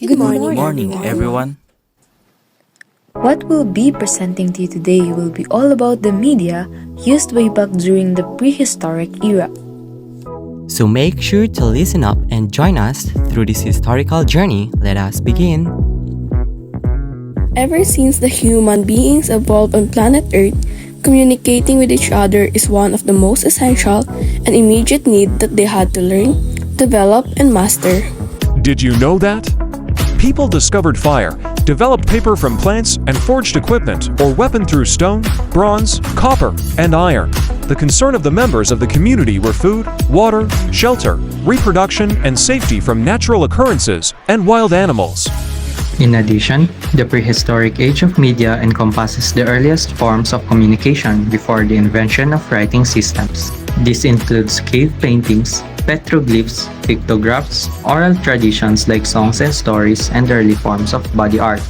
Good Morning, everyone. What we'll be presenting to you today will be all about the media used way back during the prehistoric era. So make sure to listen up and join us through this historical journey. Let us begin. Ever since the human beings evolved on planet Earth, communicating with each other is one of the most essential and immediate need that they had to learn, develop, and master. Did you know that? People discovered fire, developed paper from plants, and forged equipment or weapon through stone, bronze, copper, and iron. The concern of the members of the community were food, water, shelter, reproduction, and safety from natural occurrences and wild animals. In addition, the prehistoric age of media encompasses the earliest forms of communication before the invention of writing systems. This includes cave paintings, petroglyphs, pictographs, oral traditions like songs and stories, and early forms of body art.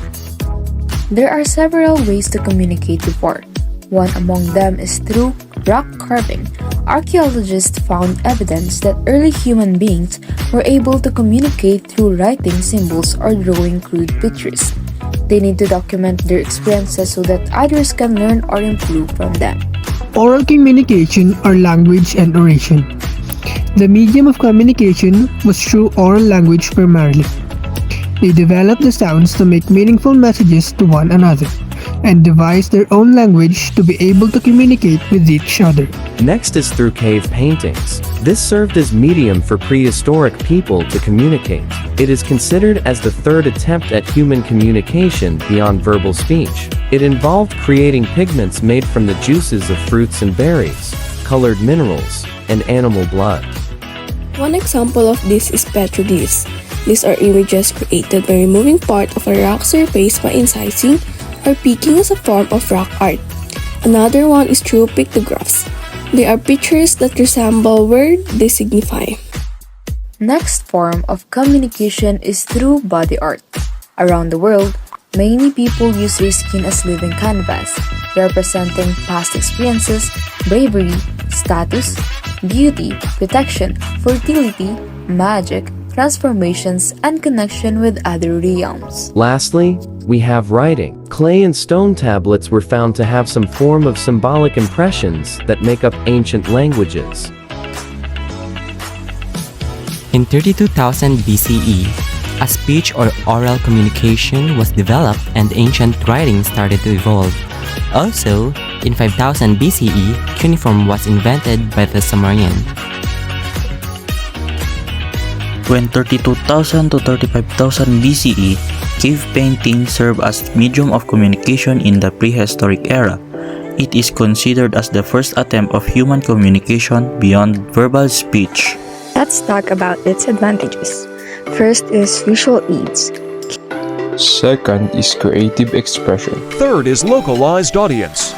There are several ways to communicate before. One among them is through rock carving. Archaeologists found evidence that early human beings were able to communicate through writing symbols or drawing crude pictures. They need to document their experiences so that others can learn or improve from them. Oral communication or language and oration. The medium of communication was through oral language primarily. They developed the sounds to make meaningful messages to one another, and devised their own language to be able to communicate with each other. Next is through cave paintings. This served as medium for prehistoric people to communicate. It is considered as the third attempt at human communication beyond verbal speech. It involved creating pigments made from the juices of fruits and berries, colored minerals, and animal blood. One example of this is petroglyphs. These are images created by removing part of a rock surface by incising or peeking as a form of rock art. Another one is through pictographs. They are pictures that resemble words they signify. Next form of communication is through body art. Around the world, many people use their skin as living canvas, representing past experiences, bravery, status, beauty, protection, fertility, magic, transformations, and connection with other realms. Lastly, we have writing. Clay and stone tablets were found to have some form of symbolic impressions that make up ancient languages. In 32,000 BCE, a speech or oral communication was developed and ancient writing started to evolve. Also, in 5000 BCE, cuneiform was invented by the Sumerian. When 32,000 to 35,000 BCE, cave painting served as medium of communication in the prehistoric era. It is considered as the first attempt of human communication beyond verbal speech. Let's talk about its advantages. First is visual aids. Second is creative expression. Third is localized audience.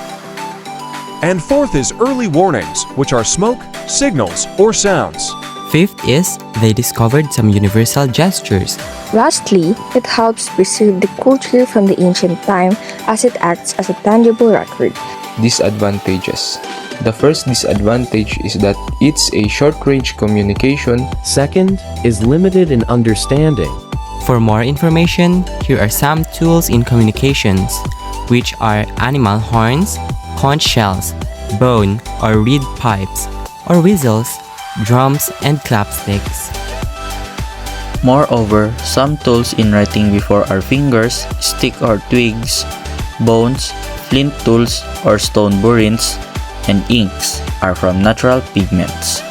And fourth is early warnings, which are smoke, signals, or sounds. Fifth is they discovered some universal gestures. Lastly, it helps preserve the culture from the ancient time as it acts as a tangible record. Disadvantages. The first disadvantage is that it's a short-range communication. Second is limited in understanding. For more information, here are some tools in communications, which are animal horns, conch shells, bone or reed pipes, or whistles, drums, and clapsticks. Moreover, some tools in writing before are fingers, stick or twigs, bones, flint tools or stone burins, and inks are from natural pigments.